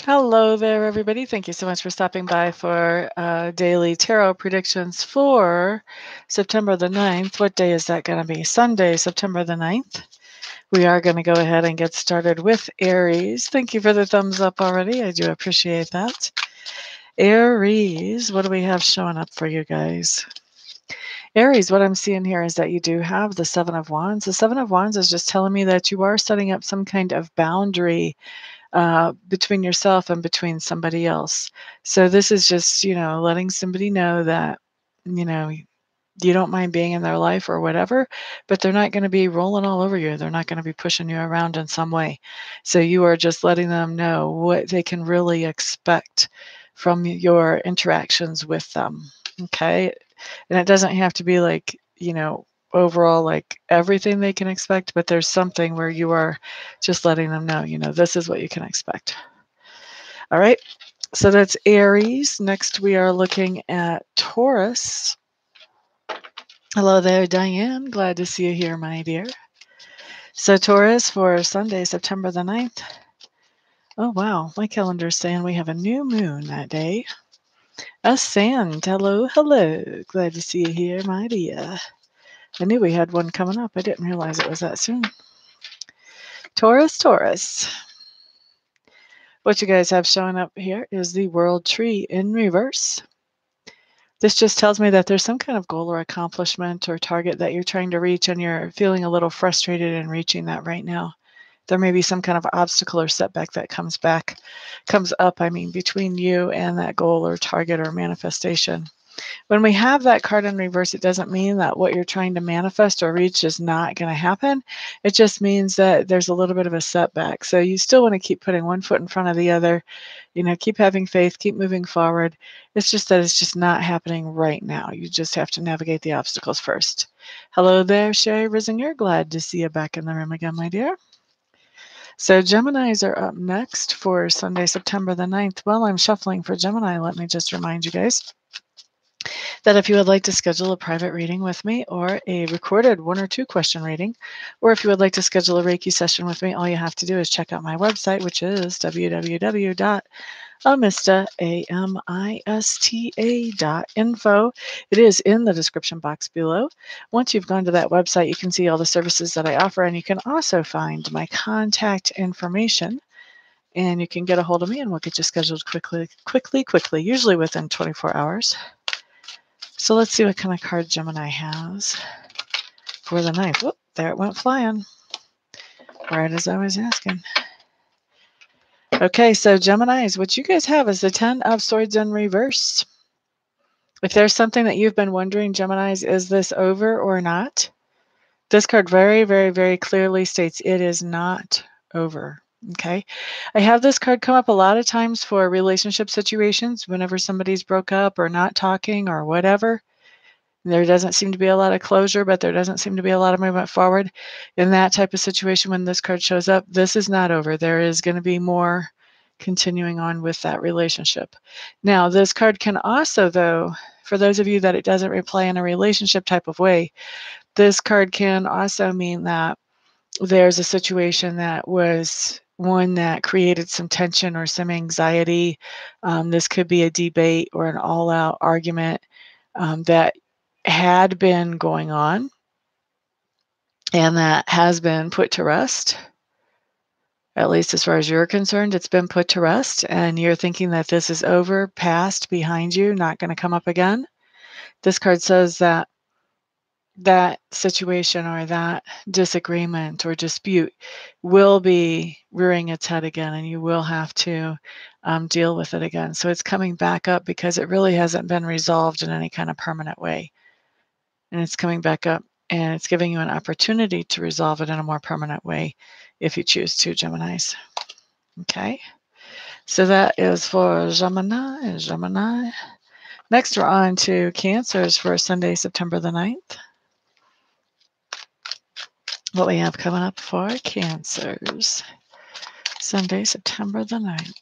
Hello there, everybody. Thank you so much for stopping by for daily tarot predictions for September the 9th. What day is that going to be? Sunday, September the 9th. We are going to go ahead and get started with Aries. Thank you for the thumbs up already. I do appreciate that. Aries, what do we have showing up for you guys? Aries, what I'm seeing here is that you do have the Seven of Wands. The Seven of Wands is just telling me that you are setting up some kind of boundary between yourself and between somebody else. So this is just, letting somebody know that, you don't mind being in their life or whatever, but they're not going to be rolling all over you. They're not going to be pushing you around in some way. So you are just letting them know what they can really expect from your interactions with them. Okay. And it doesn't have to be like, overall like everything they can expect, but there's something where you are just letting them know, this is what you can expect. All right. So that's Aries. Next, we are looking at Taurus. Hello there, Diane. Glad to see you here, my dear. So Taurus for Sunday, September the 9th. Oh, wow. My calendar's saying we have a new moon that day. Ascend. Hello, hello. Glad to see you here, my dear. I knew we had one coming up. I didn't realize it was that soon. Taurus, Taurus. What you guys have showing up here is the World Tree in reverse. This just tells me that there's some kind of goal or accomplishment or target that you're trying to reach, and you're feeling a little frustrated in reaching that right now. There may be some kind of obstacle or setback that comes up, between you and that goal or target or manifestation. When we have that card in reverse, it doesn't mean that what you're trying to manifest or reach is not going to happen. It just means that there's a little bit of a setback. So you still want to keep putting one foot in front of the other, keep having faith, keep moving forward. It's just that it's just not happening right now. You just have to navigate the obstacles first. Hello there, Sherry Risinger. Glad to see you back in the room again, my dear. So Geminis are up next for Sunday, September the 9th. While I'm shuffling for Gemini, let me just remind you guys that if you would like to schedule a private reading with me or a recorded 1 or 2 question reading, or if you would like to schedule a Reiki session with me, all you have to do is check out my website, which is www.amista.info. It is in the description box below. Once you've gone to that website, you can see all the services that I offer, and you can also find my contact information. And you can get a hold of me, and we'll get you scheduled quickly, usually within 24 hours. So let's see what kind of card Gemini has for the 9th. Whoop, there it went flying. Right as I was asking. Okay, so Geminis, what you guys have is the 10 of Swords in reverse. If there's something that you've been wondering, Geminis, is this over or not? This card very, very, very clearly states it is not over. Okay, I have this card come up a lot of times for relationship situations whenever somebody's broke up or not talking or whatever. There doesn't seem to be a lot of closure, but there doesn't seem to be a lot of movement forward. In that type of situation, when this card shows up, this is not over. There is going to be more continuing on with that relationship. Now, this card can also, though, for those of you that it doesn't reply in a relationship type of way, this card can also mean that there's a situation that was one that created some tension or some anxiety. This could be a debate or an all-out argument that had been going on and that has been put to rest. At least as far as you're concerned, it's been put to rest, and you're thinking that this is over, past, behind you, not going to come up again. This card says that that situation or that disagreement or dispute will be rearing its head again, and you will have to deal with it again. So it's coming back up because it really hasn't been resolved in any kind of permanent way. And it's coming back up, and it's giving you an opportunity to resolve it in a more permanent way if you choose to, Geminis. Okay, so that is for Gemini. Next, we're on to Cancers for Sunday, September the 9th. What we have coming up for Cancers, Sunday, September the 9th.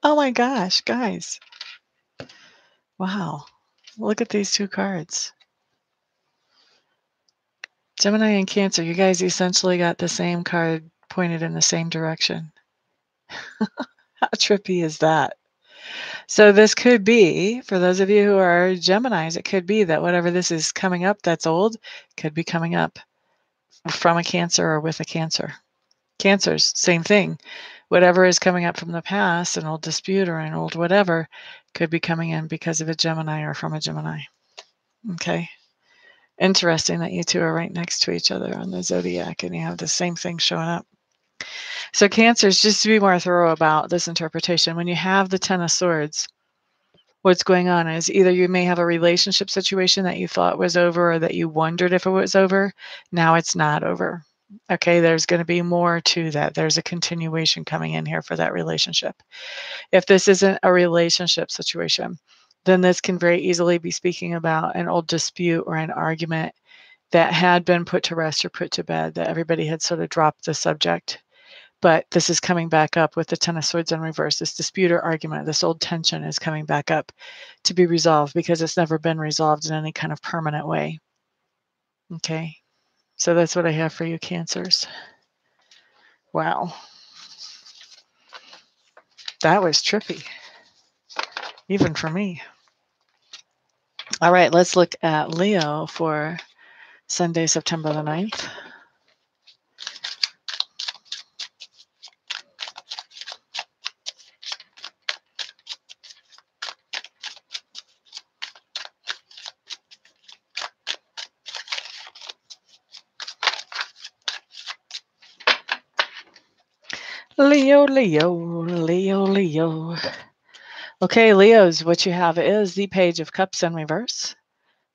Oh my gosh, guys. Wow. Look at these two cards. Gemini and Cancer, you guys essentially got the same card pointed in the same direction. How trippy is that? So this could be, for those of you who are Geminis, it could be that whatever this is coming up that's old could be coming up from a Cancer or with a Cancer. Cancers, same thing. Whatever is coming up from the past, an old dispute or an old whatever, could be coming in because of a Gemini or from a Gemini. Okay. Interesting that you two are right next to each other on the zodiac and you have the same thing showing up. So Cancers, just to be more thorough about this interpretation, when you have the Ten of Swords, what's going on is either you may have a relationship situation that you thought was over or that you wondered if it was over. Now it's not over. Okay, there's going to be more to that. There's a continuation coming in here for that relationship. If this isn't a relationship situation, then this can very easily be speaking about an old dispute or an argument that had been put to rest or put to bed, that everybody had sort of dropped the subject. But this is coming back up with the Ten of Swords in reverse. This dispute or argument, this old tension is coming back up to be resolved because it's never been resolved in any kind of permanent way. Okay, so that's what I have for you, Cancers. Wow. That was trippy, even for me. All right, let's look at Leo for Sunday, September the 9th. Leo, Leo, Leo, Leo. Okay, Leos, what you have is the Page of Cups in reverse.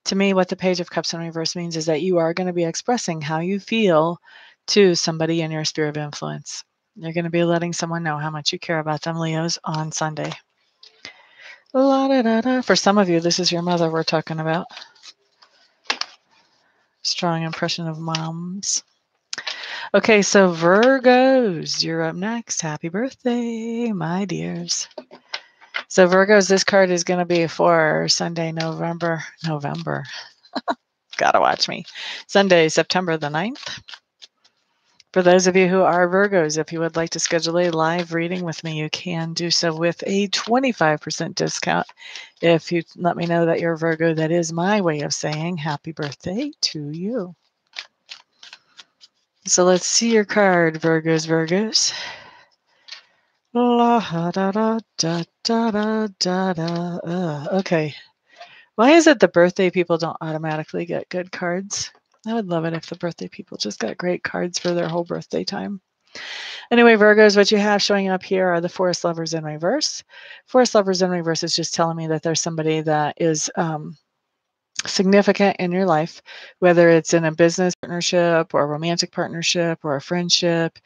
To me, what the Page of Cups in reverse means is that you are going to be expressing how you feel to somebody in your sphere of influence. You're going to be letting someone know how much you care about them, Leos, on Sunday. La, da, da, da. For some of you, this is your mother we're talking about. Strong impression of moms. Okay, so Virgos, you're up next. Happy birthday, my dears. So Virgos, this card is going to be for Sunday, November. Gotta watch me. Sunday, September the 9th. For those of you who are Virgos, if you would like to schedule a live reading with me, you can do so with a 25% discount. If you let me know that you're a Virgo, that is my way of saying happy birthday to you. So let's see your card, Virgos, Virgos. La da da da da da da da. Okay. Why is it the birthday people don't automatically get good cards? I would love it if the birthday people just got great cards for their whole birthday time. Anyway, Virgos, what you have showing up here are the Forest Lovers in reverse. Forest Lovers in reverse is just telling me that there's somebody that is significant in your life, whether it's in a business partnership or a romantic partnership or a friendship.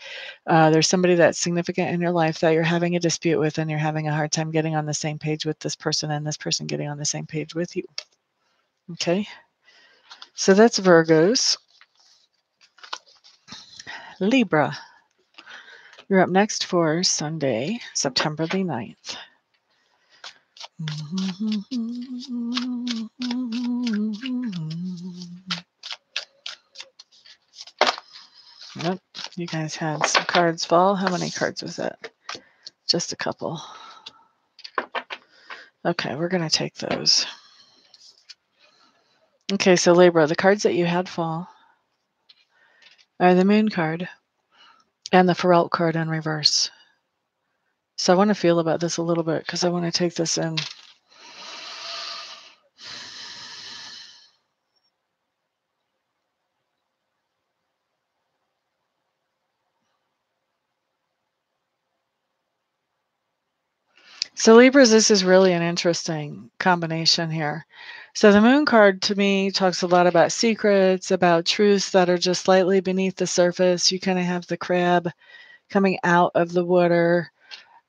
There's somebody that's significant in your life that you're having a dispute with and you're having a hard time getting on the same page with this person and this person getting on the same page with you. Okay, so that's Virgos. Libra, you're up next for Sunday, September the 9th. Nope, you guys had some cards fall. How many cards was that? Just a couple. Okay, we're going to take those. Okay, so Libra, the cards that you had fall are the Moon card and the Ferralt card in reverse. So I want to feel about this a little bit because I want to take this in. So Libras, this is really an interesting combination here. So the Moon card to me talks a lot about secrets, about truths that are just slightly beneath the surface. You kind of have the crab coming out of the water.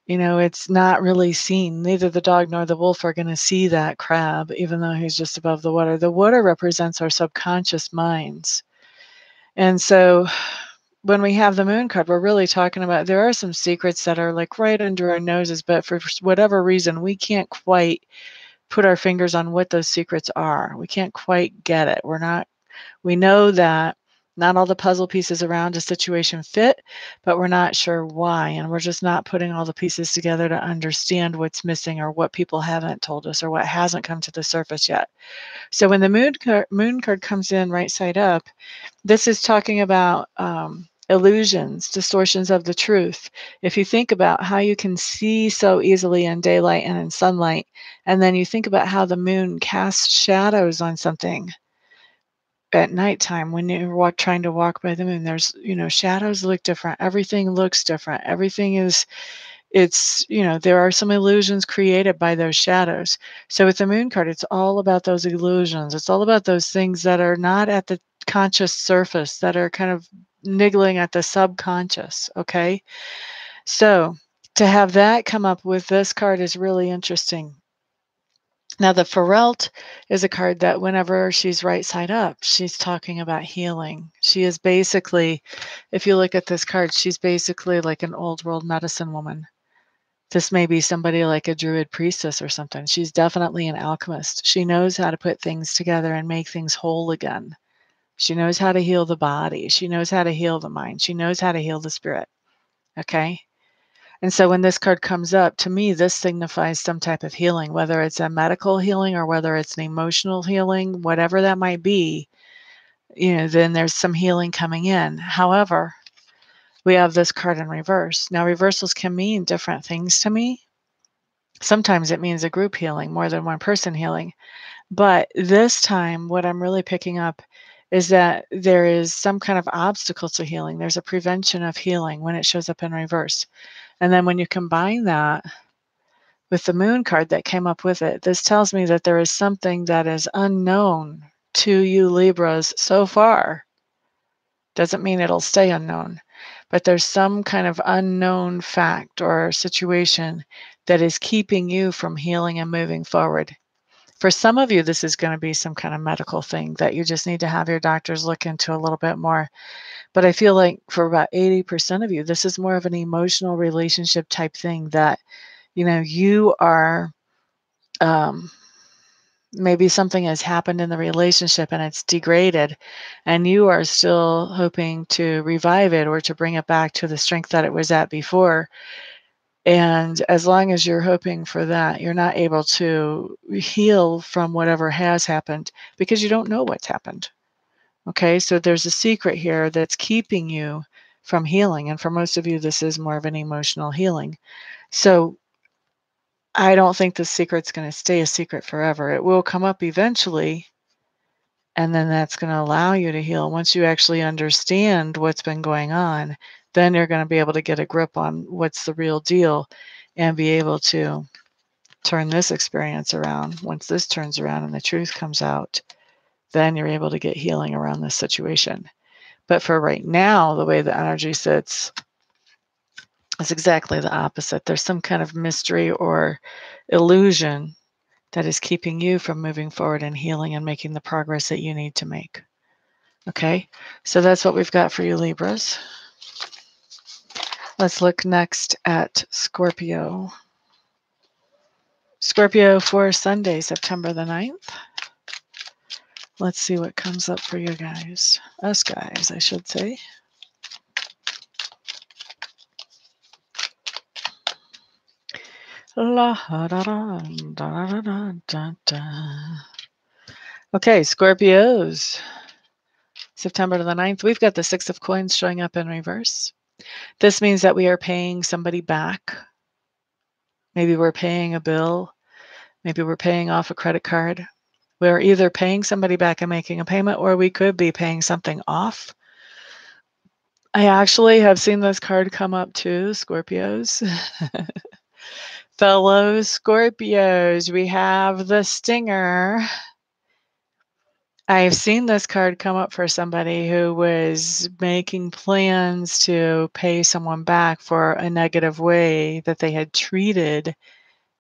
You know, it's not really seen. Neither the dog nor the wolf are going to see that crab, even though he's just above the water. The water represents our subconscious minds. And so when we have the Moon card, we're really talking about there are some secrets that are like right under our noses, but for whatever reason, we can't quite put our fingers on what those secrets are. We can't quite get it. We know that not all the puzzle pieces around a situation fit, but we're not sure why. And we're just not putting all the pieces together to understand what's missing or what people haven't told us or what hasn't come to the surface yet. So when the moon card comes in right side up, this is talking about illusions, distortions of the truth. If you think about how you can see so easily in daylight and in sunlight, and then you think about how the moon casts shadows on something at nighttime when you're trying to walk by the moon, there's, shadows look different. Everything looks different. Everything is, there are some illusions created by those shadows. So with the moon card, it's all about those illusions. It's all about those things that are not at the conscious surface, that are kind of niggling at the subconscious. Okay. So to have that come up with this card is really interesting. Now, the Ferrelt is a card that whenever she's right side up, she's talking about healing. She is basically, if you look at this card, she's basically like an old world medicine woman. This may be somebody like a druid priestess or something. She's definitely an alchemist. She knows how to put things together and make things whole again. She knows how to heal the body. She knows how to heal the mind. She knows how to heal the spirit. Okay? And so when this card comes up, to me, this signifies some type of healing, whether it's a medical healing or whether it's an emotional healing, whatever that might be, then there's some healing coming in. However, we have this card in reverse. Now, reversals can mean different things to me. Sometimes it means a group healing, more than one person healing. But this time, what I'm really picking up is that there is some kind of obstacle to healing. There's a prevention of healing when it shows up in reverse. And then when you combine that with the moon card that came up with it, this tells me that there is something that is unknown to you Libras so far. Doesn't mean it'll stay unknown, but there's some kind of unknown fact or situation that is keeping you from healing and moving forward. For some of you, this is going to be some kind of medical thing that you just need to have your doctors look into a little bit more. But I feel like for about 80% of you, this is more of an emotional relationship type thing that, you are, maybe something has happened in the relationship and it's degraded, and you are still hoping to revive it or to bring it back to the strength that it was at before. And as long as you're hoping for that, you're not able to heal from whatever has happened because you don't know what's happened. Okay, so there's a secret here that's keeping you from healing. And for most of you, this is more of an emotional healing. So I don't think the secret's going to stay a secret forever. It will come up eventually, and then that's going to allow you to heal. Once you actually understand what's been going on, then you're going to be able to get a grip on what's the real deal and be able to turn this experience around. Once this turns around and the truth comes out, then you're able to get healing around this situation. But for right now, the way the energy sits is exactly the opposite. There's some kind of mystery or illusion that is keeping you from moving forward and healing and making the progress that you need to make. Okay, so that's what we've got for you, Libras. Let's look next at Scorpio. Scorpio for Sunday, September the 9th. Let's see what comes up for you guys. Us guys, I should say. Okay, Scorpios. September the 9th, we've got the Six of Coins showing up in reverse. This means that we are paying somebody back. Maybe we're paying a bill. Maybe we're paying off a credit card. We're either paying somebody back and making a payment, or we could be paying something off. I actually have seen this card come up too, Scorpios. Fellow Scorpios, we have the Stinger. I've seen this card come up for somebody who was making plans to pay someone back for a negative way that they had treated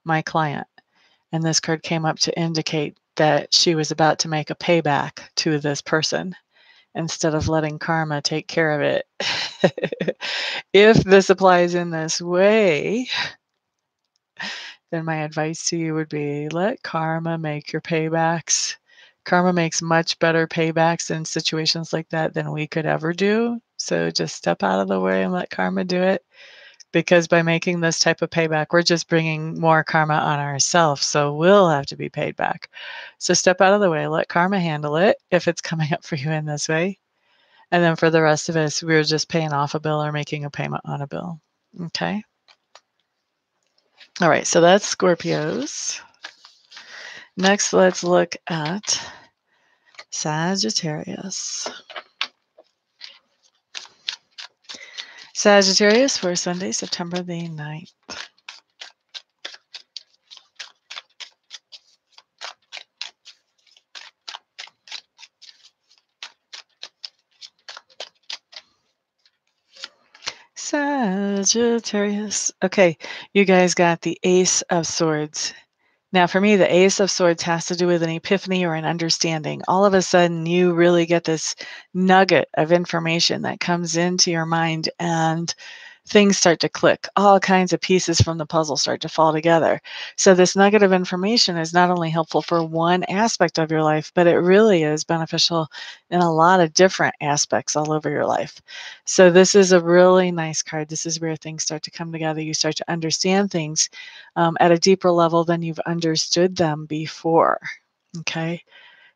my client. And this card came up to indicate that she was about to make a payback to this person instead of letting karma take care of it. If this applies in this way, then my advice to you would be let karma make your paybacks. Karma makes much better paybacks in situations like that than we could ever do. So just step out of the way and let karma do it. Because by making this type of payback, we're just bringing more karma on ourselves. So we'll have to be paid back. So step out of the way, let karma handle it if it's coming up for you in this way. And then for the rest of us, we're just paying off a bill or making a payment on a bill. Okay. All right. So that's Scorpios. Next, let's look at Sagittarius. Sagittarius for Sunday, September the 9th. Sagittarius. Okay, you guys got the Ace of Swords. Now, for me, the Ace of Swords has to do with an epiphany or an understanding. All of a sudden, you really get this nugget of information that comes into your mind, and things start to click. All kinds of pieces from the puzzle start to fall together. So this nugget of information is not only helpful for one aspect of your life, but it really is beneficial in a lot of different aspects all over your life. So this is a really nice card. This is where things start to come together. You start to understand things at a deeper level than you've understood them before. Okay.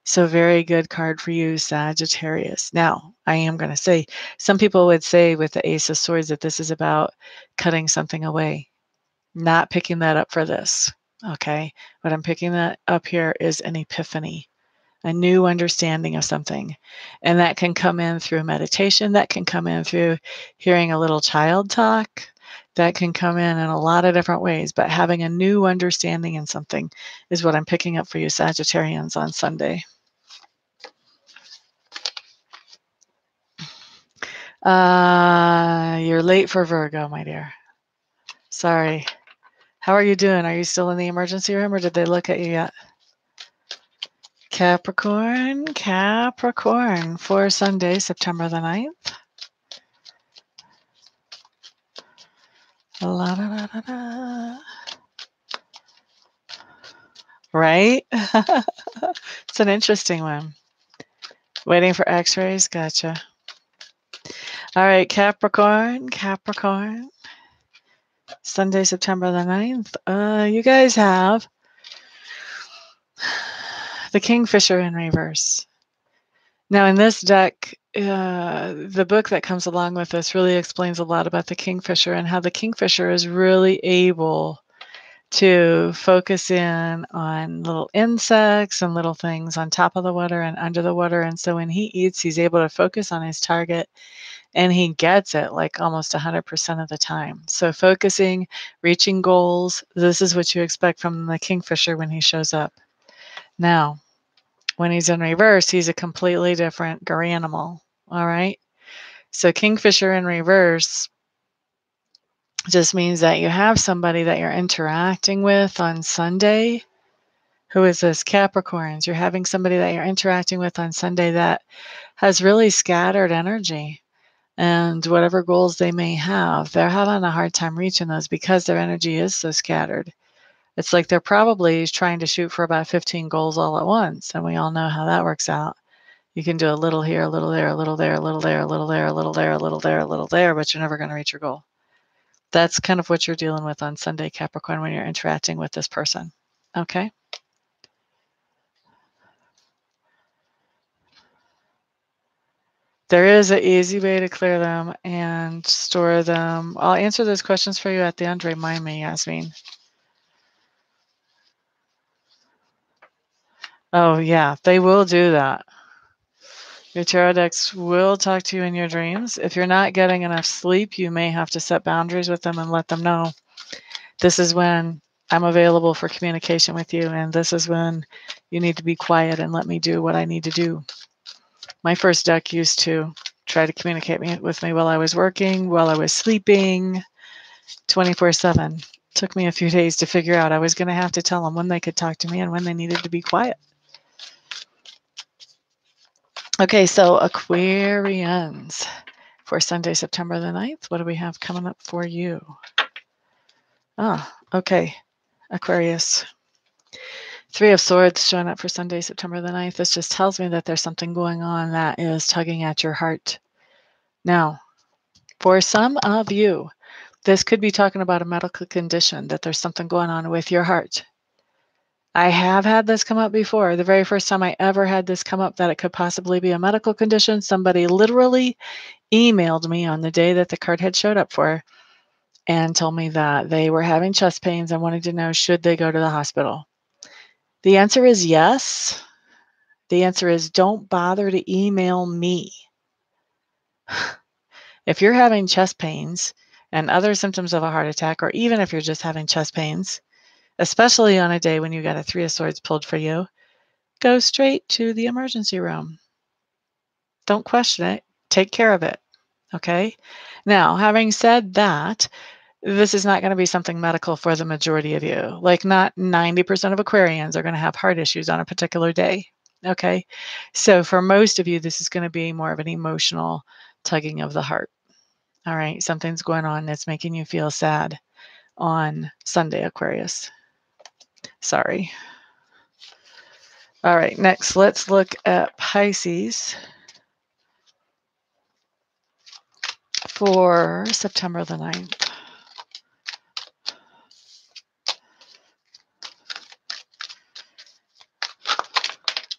So very good card for you, Sagittarius. Now, I am going to say, some people would say with the Ace of Swords that this is about cutting something away, not picking that up for this. Okay. What I'm picking that up here is an epiphany, a new understanding of something. And that can come in through meditation. That can come in through hearing a little child talk. That can come in a lot of different ways. But having a new understanding in something is what I'm picking up for you, Sagittarians, on Sunday. You're late for Virgo, my dear. Sorry. How are you doing? Are you still in the emergency room or did they look at you yet? Capricorn for Sunday, September the 9th. La, da, da, da, da. Right? It's an interesting one. Waiting for x-rays? Gotcha. All right, Capricorn. Sunday, September the 9th. You guys have the Kingfisher in reverse. Now, in this deck, the book that comes along with this really explains a lot about the Kingfisher and how the Kingfisher is really able to focus in on little insects and little things on top of the water and under the water. And so when he eats, he's able to focus on his target and he gets it like almost 100% of the time. So focusing, reaching goals, this is what you expect from the Kingfisher when he shows up. Now, when he's in reverse, he's a completely different animal. All right. So Kingfisher in reverse just means that you have somebody that you're interacting with on Sunday. Who is this? Capricorns. You're having somebody that you're interacting with on Sunday that has really scattered energy. And whatever goals they may have, they're having a hard time reaching those because their energy is so scattered. It's like they're probably trying to shoot for about 15 goals all at once. And we all know how that works out. You can do a little here, a little there, a little there, a little there, a little there, a little there, a little there, a little there, but you're never going to reach your goal. That's kind of what you're dealing with on Sunday, Capricorn, when you're interacting with this person. Okay? There is an easy way to clear them and store them. I'll answer those questions for you at the end. Remind me, Yasmin. Oh, yeah, they will do that. Your tarot decks will talk to you in your dreams. If you're not getting enough sleep, you may have to set boundaries with them and let them know this is when I'm available for communication with you, and this is when you need to be quiet and let me do what I need to do. My first deck used to try to communicate with me while I was working, while I was sleeping, 24/7. Took me a few days to figure out I was going to have to tell them when they could talk to me and when they needed to be quiet. Okay, so Aquarians for Sunday, September the 9th. What do we have coming up for you? Okay. Aquarius. Three of Swords showing up for Sunday, September the 9th. This just tells me that there's something going on that is tugging at your heart. Now, for some of you, this could be talking about a medical condition, that there's something going on with your heart. I have had this come up before. The very first time I ever had this come up, that it could possibly be a medical condition, somebody literally emailed me on the day that the card had showed up for and told me that they were having chest pains and wanted to know, should they go to the hospital? The answer is yes. The answer is don't bother to email me. If you're having chest pains and other symptoms of a heart attack, or even if you're just having chest pains, especially on a day when you got a Three of Swords pulled for you, go straight to the emergency room. Don't question it. Take care of it. Okay? Now, having said that, this is not going to be something medical for the majority of you. Like, not 90% of Aquarians are going to have heart issues on a particular day. Okay? So for most of you, this is going to be more of an emotional tugging of the heart. All right? Something's going on that's making you feel sad on Sunday, Aquarius. Sorry. All right, next, let's look at Pisces for September the 9th.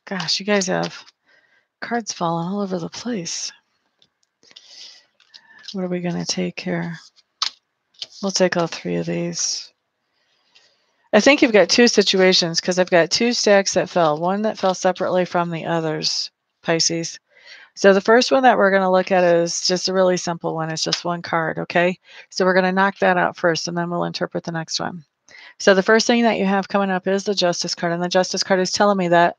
Gosh, you guys have cards falling all over the place. What are we going to take here? We'll take all three of these. I think you've got two situations, because I've got two stacks that fell. One that fell separately from the others, Pisces. So the first one that we're going to look at is just a really simple one. It's just one card, okay? So we're going to knock that out first, and then we'll interpret the next one. So the first thing that you have coming up is the Justice card, and the Justice card is telling me that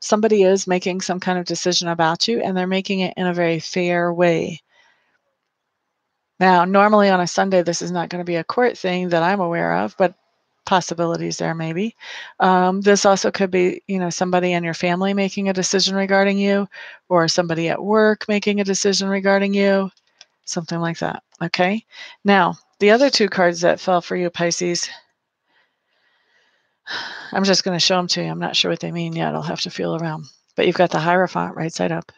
somebody is making some kind of decision about you, and they're making it in a very fair way. Now, normally on a Sunday, this is not going to be a court thing that I'm aware of, but possibilities there maybe. This also could be, somebody in your family making a decision regarding you, or somebody at work making a decision regarding you, something like that. Okay. Now, the other two cards that fell for you, Pisces, I'm just going to show them to you. I'm not sure what they mean yet. I'll have to feel around. But you've got the Hierophant right side up,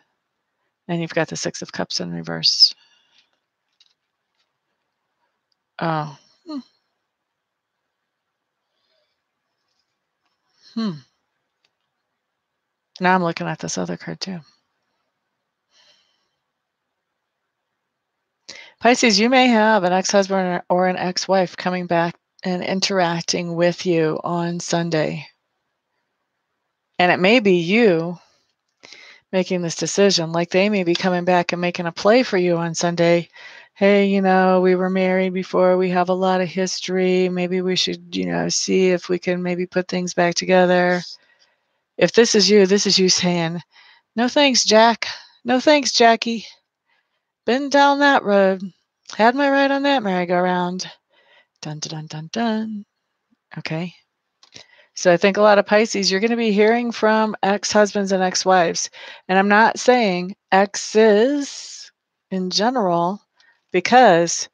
and you've got the Six of Cups in reverse. Oh. Now I'm looking at this other card too. Pisces, you may have an ex-husband or an ex-wife coming back and interacting with you on Sunday. And it may be you making this decision. Like, they may be coming back and making a play for you on Sunday. Hey, we were married before. We have a lot of history. Maybe we should, see if we can maybe put things back together. If this is you saying, no thanks, Jack. No thanks, Jackie. Been down that road. Had my ride on that merry-go-round. Dun, dun, dun, dun, dun. Okay. So I think a lot of Pisces, you're going to be hearing from ex-husbands and ex-wives. And I'm not saying exes in general, because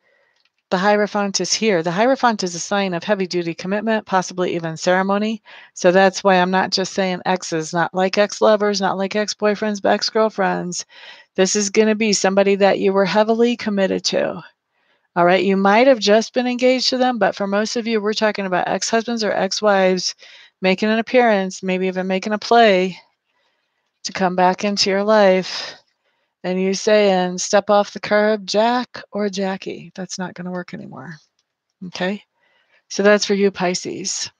the Hierophant is here. The Hierophant is a sign of heavy-duty commitment, possibly even ceremony. So that's why I'm not just saying exes, not like ex-lovers, not like ex-boyfriends, but ex-girlfriends. This is going to be somebody that you were heavily committed to. All right, you might have just been engaged to them, but for most of you, we're talking about ex-husbands or ex-wives making an appearance, maybe even making a play to come back into your life. And you saying, step off the curb, Jack or Jackie. That's not going to work anymore. Okay, so that's for you, Pisces.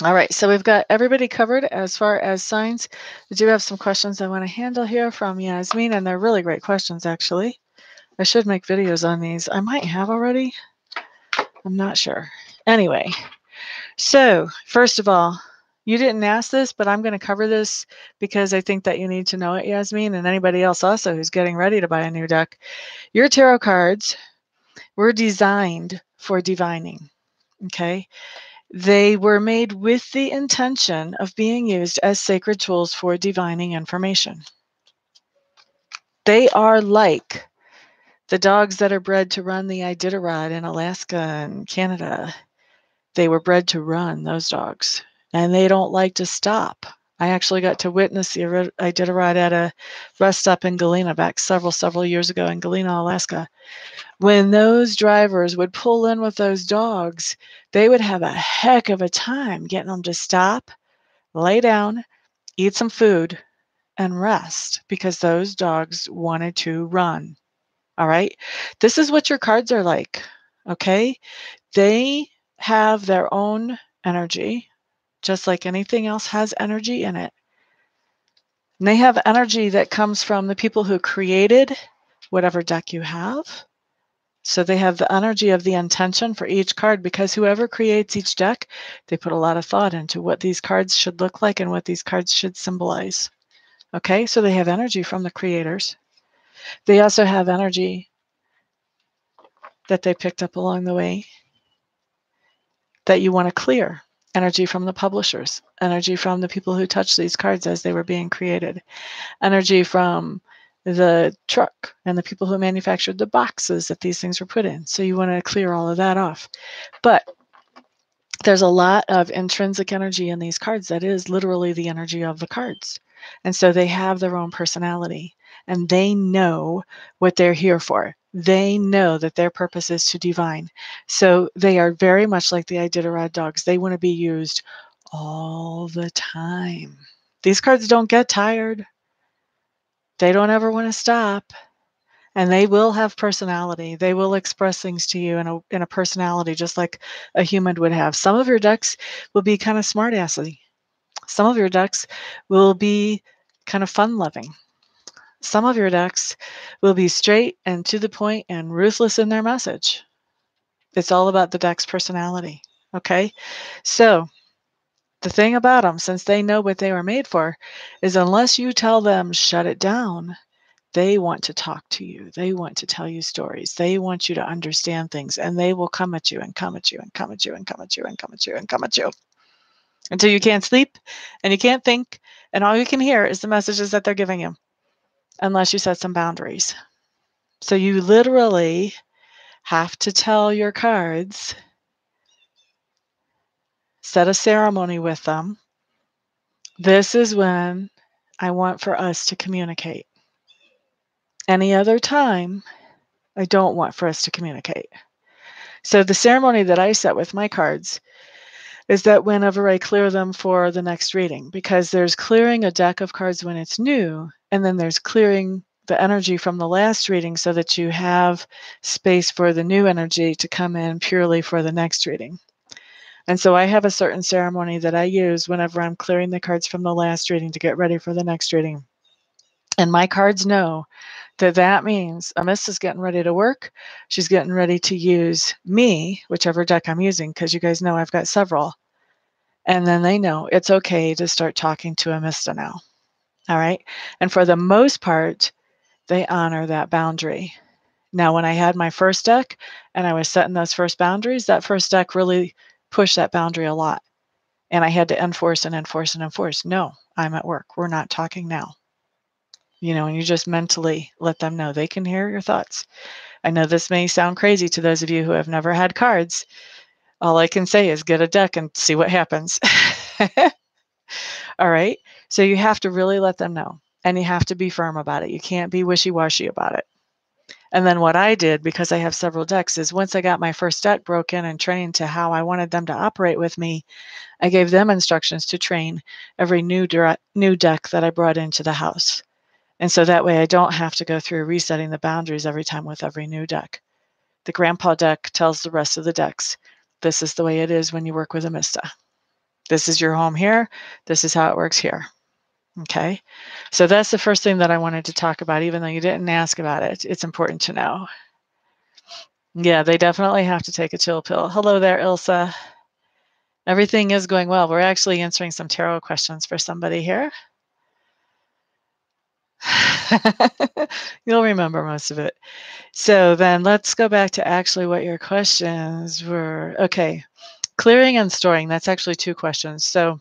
All right, so we've got everybody covered as far as signs. I do have some questions I want to handle here from Yasmin, and they're really great questions, actually. I should make videos on these. I might have already. I'm not sure. Anyway, so first of all, you didn't ask this, but I'm going to cover this because I think that you need to know it, Yasmin, and anybody else also who's getting ready to buy a new deck. Your tarot cards were designed for divining, okay? They were made with the intention of being used as sacred tools for divining information. They are like the dogs that are bred to run the Iditarod in Alaska and Canada. They were bred to run, those dogs, and they don't like to stop. I actually got to witness I did a ride at a rest stop in Galena back several years ago in Galena, Alaska. When those drivers would pull in with those dogs, they would have a heck of a time getting them to stop, lay down, eat some food, and rest because those dogs wanted to run. All right. This is what your cards are like. Okay. They have their own energy, just like anything else has energy in it. And they have energy that comes from the people who created whatever deck you have. So they have the energy of the intention for each card because whoever creates each deck, they put a lot of thought into what these cards should look like and what these cards should symbolize. Okay, so they have energy from the creators. They also have energy that they picked up along the way that you want to clear. Energy from the publishers, energy from the people who touched these cards as they were being created, energy from the truck and the people who manufactured the boxes that these things were put in. So you want to clear all of that off. But there's a lot of intrinsic energy in these cards that is literally the energy of the cards. And so they have their own personality and they know what they're here for. They know that their purpose is to divine. So they are very much like the Iditarod dogs. They want to be used all the time. These cards don't get tired. They don't ever want to stop. And they will have personality. They will express things to you in a personality, just like a human would have. Some of your decks will be kind of smart-assy. Some of your decks will be kind of fun-loving. Some of your decks will be straight and to the point and ruthless in their message. It's all about the deck's personality, okay? So the thing about them, since they know what they were made for, is unless you tell them, shut it down, they want to talk to you. They want to tell you stories. They want you to understand things, and they will come at you and come at you and come at you and come at you and come at you and come at you until you can't sleep and you can't think, and all you can hear is the messages that they're giving you, unless you set some boundaries. So you literally have to tell your cards, set a ceremony with them. This is when I want for us to communicate. Any other time, I don't want for us to communicate. So the ceremony that I set with my cards is that whenever I clear them for the next reading, because there's clearing a deck of cards when it's new, and then there's clearing the energy from the last reading so that you have space for the new energy to come in purely for the next reading. And so I have a certain ceremony that I use whenever I'm clearing the cards from the last reading to get ready for the next reading. And my cards know that that means Amista's getting ready to work. She's getting ready to use me, whichever deck I'm using, because you guys know I've got several. And then they know it's okay to start talking to Amista now. All right. And for the most part, they honor that boundary. Now, when I had my first deck and I was setting those first boundaries, that first deck really pushed that boundary a lot. And I had to enforce and enforce and enforce. No, I'm at work. We're not talking now. And you just mentally let them know they can hear your thoughts. I know this may sound crazy to those of you who have never had cards. All I can say is get a deck and see what happens. All right. So you have to really let them know, and you have to be firm about it. You can't be wishy-washy about it. And then what I did, because I have several decks, is once I got my first deck broken and trained to how I wanted them to operate with me, I gave them instructions to train every new deck that I brought into the house. And so that way I don't have to go through resetting the boundaries every time with every new deck. The grandpa deck tells the rest of the decks, this is the way it is when you work with Amista. This is your home here. This is how it works here. Okay. So that's the first thing that I wanted to talk about, even though you didn't ask about it. It's important to know. Yeah, they definitely have to take a chill pill. Hello there, Ilsa. Everything is going well. We're actually answering some tarot questions for somebody here. You'll remember most of it. So then let's go back to actually what your questions were. Okay. Clearing and storing. That's actually two questions. So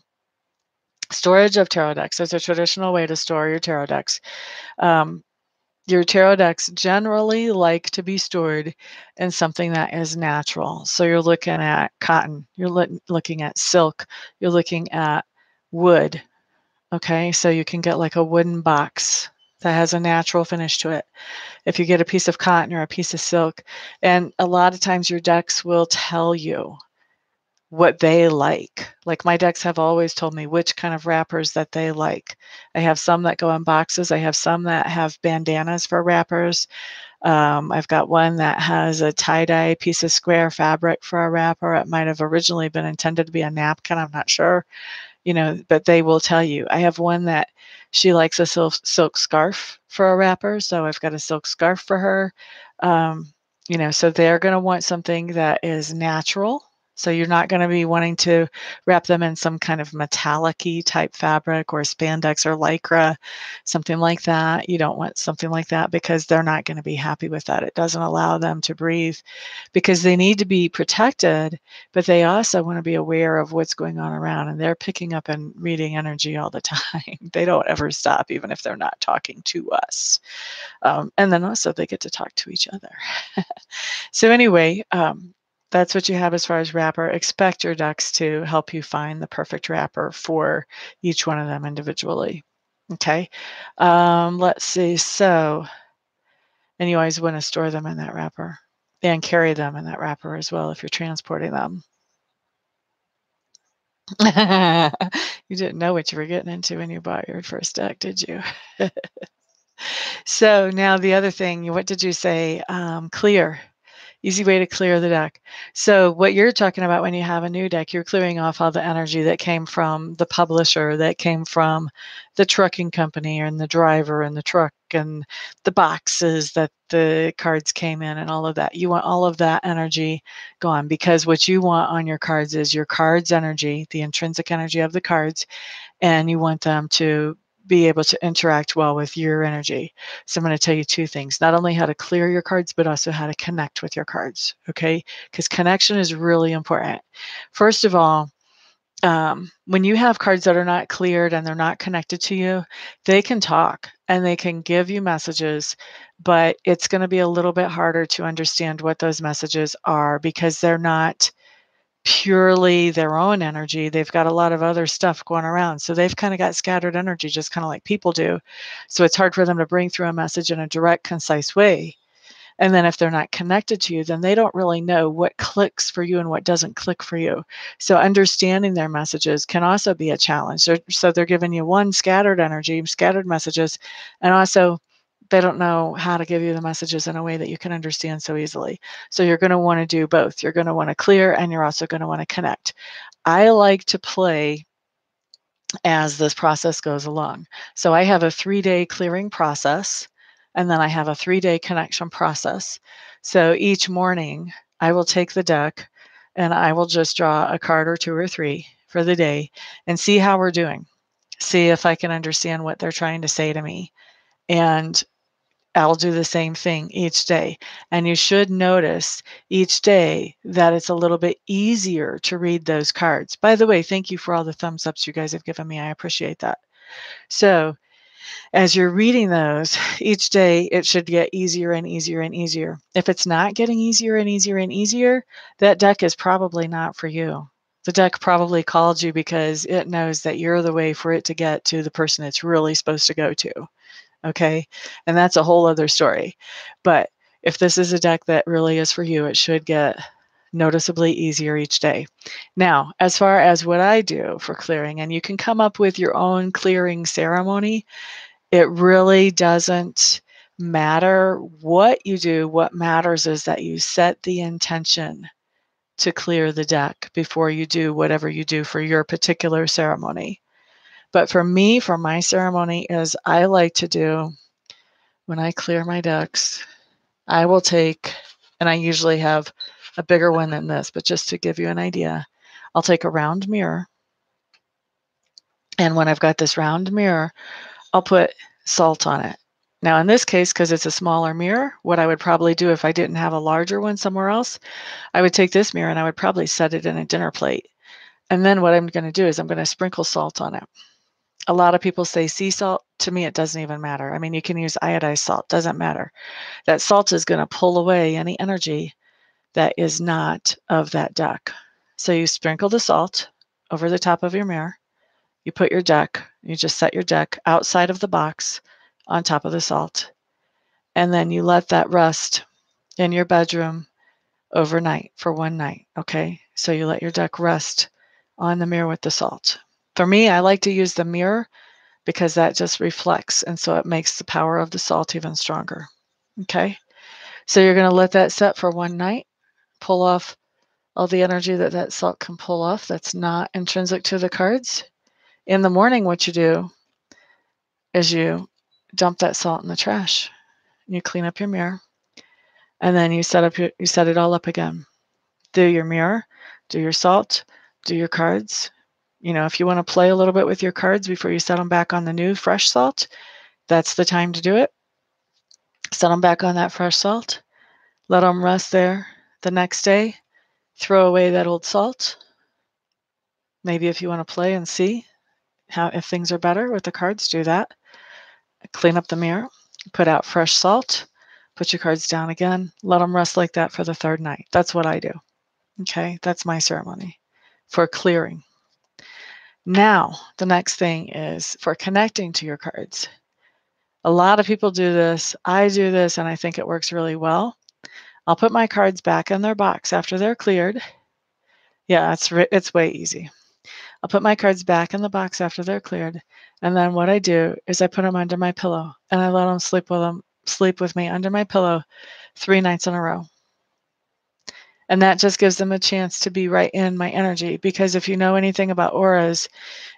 storage of tarot decks. There's a traditional way to store your tarot decks. Your tarot decks generally like to be stored in something that is natural. So you're looking at cotton, you're looking at silk, you're looking at wood. Okay, so you can get like a wooden box that has a natural finish to it. If you get a piece of cotton or a piece of silk, and a lot of times your decks will tell you what they like. Like my decks have always told me which kind of wrappers that they like. I have some that go in boxes. I have some that have bandanas for wrappers. I've got one that has a tie-dye piece of square fabric for a wrapper. It might have originally been intended to be a napkin. I'm not sure, but they will tell you. I have one that she likes a silk scarf for a wrapper. So I've got a silk scarf for her. So they're going to want something that is natural. So you're not going to be wanting to wrap them in some kind of metallic-y type fabric or spandex or lycra, something like that. You don't want something like that because they're not going to be happy with that. It doesn't allow them to breathe because they need to be protected, but they also want to be aware of what's going on around, and they're picking up and reading energy all the time. They don't ever stop, even if they're not talking to us. And then also they get to talk to each other. So anyway, that's what you have as far as wrapper. Expect your decks to help you find the perfect wrapper for each one of them individually. Okay. Let's see. So, and you always want to store them in that wrapper and carry them in that wrapper as well if you're transporting them. You didn't know what you were getting into when you bought your first deck, did you? So now the other thing, what did you say? Clear. Easy way to clear the deck. So what you're talking about when you have a new deck, you're clearing off all the energy that came from the publisher, that came from the trucking company and the driver and the truck and the boxes that the cards came in and all of that. You want all of that energy gone because what you want on your cards is your cards' energy, the intrinsic energy of the cards, and you want them to be able to interact well with your energy. So I'm going to tell you two things, not only how to clear your cards, but also how to connect with your cards, okay? Because connection is really important. First of all, when you have cards that are not cleared and they're not connected to you, they can talk and they can give you messages, but it's going to be a little bit harder to understand what those messages are because they're not purely their own energy. They've got a lot of other stuff going around. So they've kind of got scattered energy, just kind of like people do. So it's hard for them to bring through a message in a direct, concise way. And then if they're not connected to you, then they don't really know what clicks for you and what doesn't click for you. So understanding their messages can also be a challenge. So they're giving you one scattered energy, scattered messages, and also they don't know how to give you the messages in a way that you can understand so easily. So you're going to want to do both. You're going to want to clear and you're also going to want to connect. I like to play as this process goes along. So I have a 3-day clearing process, and then I have a 3-day connection process. So each morning I will take the deck and I will just draw a card or 2 or 3 for the day and see how we're doing. See if I can understand what they're trying to say to me. And I'll do the same thing each day. And you should notice each day that it's a little bit easier to read those cards. By the way, thank you for all the thumbs ups you guys have given me. I appreciate that. So as you're reading those each day, it should get easier and easier and easier. If it's not getting easier and easier and easier, that deck is probably not for you. The deck probably called you because it knows that you're the way for it to get to the person it's really supposed to go to. Okay. And that's a whole other story. But if this is a deck that really is for you, it should get noticeably easier each day. Now, as far as what I do for clearing, and you can come up with your own clearing ceremony, it really doesn't matter what you do. What matters is that you set the intention to clear the deck before you do whatever you do for your particular ceremony. But for me, for my ceremony, is I like to do, when I clear my decks, I will take, and I usually have a bigger one than this, but just to give you an idea, I'll take a round mirror. And when I've got this round mirror, I'll put salt on it. Now, in this case, because it's a smaller mirror, what I would probably do if I didn't have a larger one somewhere else, I would take this mirror and I would probably set it in a dinner plate. And then what I'm going to do is I'm going to sprinkle salt on it. A lot of people say sea salt. To me, it doesn't even matter. I mean, you can use iodized salt, doesn't matter. That salt is going to pull away any energy that is not of that deck. So you sprinkle the salt over the top of your mirror. You put your deck, you just set your deck outside of the box on top of the salt. And then you let that rest in your bedroom overnight for one night. Okay. So you let your deck rest on the mirror with the salt. For me, I like to use the mirror because that just reflects. And so it makes the power of the salt even stronger. Okay. So you're going to let that set for one night, pull off all the energy that that salt can pull off that's not intrinsic to the cards. In the morning, what you do is you dump that salt in the trash. You clean up your mirror, and then you set it all up again. Do your mirror, do your salt, do your cards. If you want to play a little bit with your cards before you set them back on the new fresh salt, that's the time to do it. Set them back on that fresh salt. Let them rest there. The next day, throw away that old salt. Maybe if you want to play and see if things are better with the cards, do that. Clean up the mirror, put out fresh salt, put your cards down again, let them rest like that for the third night. That's what I do. Okay, that's my ceremony for clearing. Now, the next thing is for connecting to your cards. A lot of people do this. I do this, and I think it works really well. I'll put my cards back in their box after they're cleared. Yeah, it's way easy. I'll put my cards back in the box after they're cleared, and then what I do is I put them under my pillow, and I let them sleep with me under my pillow 3 nights in a row. And that just gives them a chance to be right in my energy, because if you know anything about auras,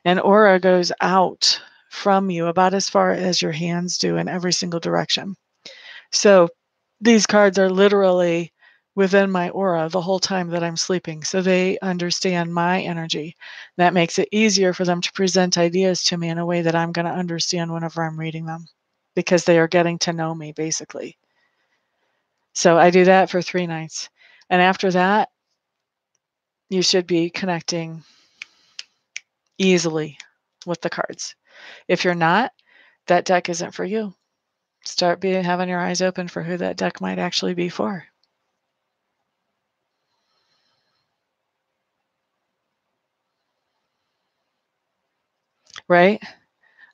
an aura goes out from you about as far as your hands do in every single direction. So these cards are literally within my aura the whole time that I'm sleeping. So they understand my energy. That makes it easier for them to present ideas to me in a way that I'm going to understand whenever I'm reading them, because they are getting to know me, basically. So I do that for 3 nights. And after that, you should be connecting easily with the cards. If you're not, that deck isn't for you. Start having your eyes open for who that deck might actually be for. Right?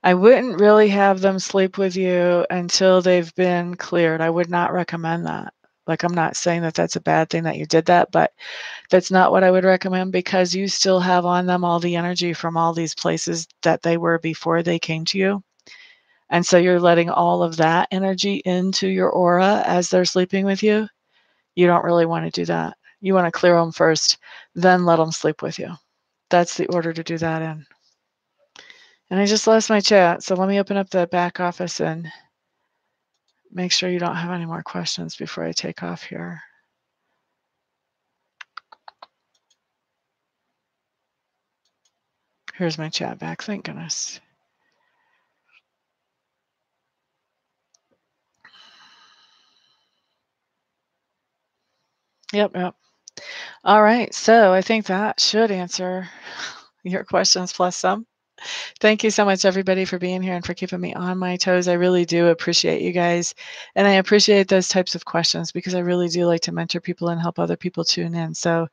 I wouldn't really have them sleep with you until they've been cleared. I would not recommend that. Like, I'm not saying that that's a bad thing that you did that, but that's not what I would recommend, because you still have on them all the energy from all these places that they were before they came to you. And so you're letting all of that energy into your aura as they're sleeping with you. You don't really want to do that. You want to clear them first, then let them sleep with you. That's the order to do that in. And I just lost my chat, so let me open up the back office and make sure you don't have any more questions before I take off here. Here's my chat back, thank goodness. Yep. All right, so I think that should answer your questions plus some. Thank you so much, everybody, for being here and for keeping me on my toes. I really do appreciate you guys. And I appreciate those types of questions, because I really do like to mentor people and help other people tune in. So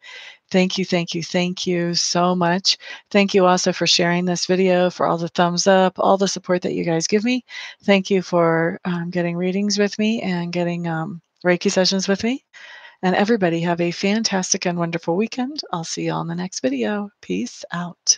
thank you so much. Thank you also for sharing this video, for all the thumbs up, all the support that you guys give me. Thank you for getting readings with me and getting Reiki sessions with me. And everybody have a fantastic and wonderful weekend. I'll see you all in the next video. Peace out.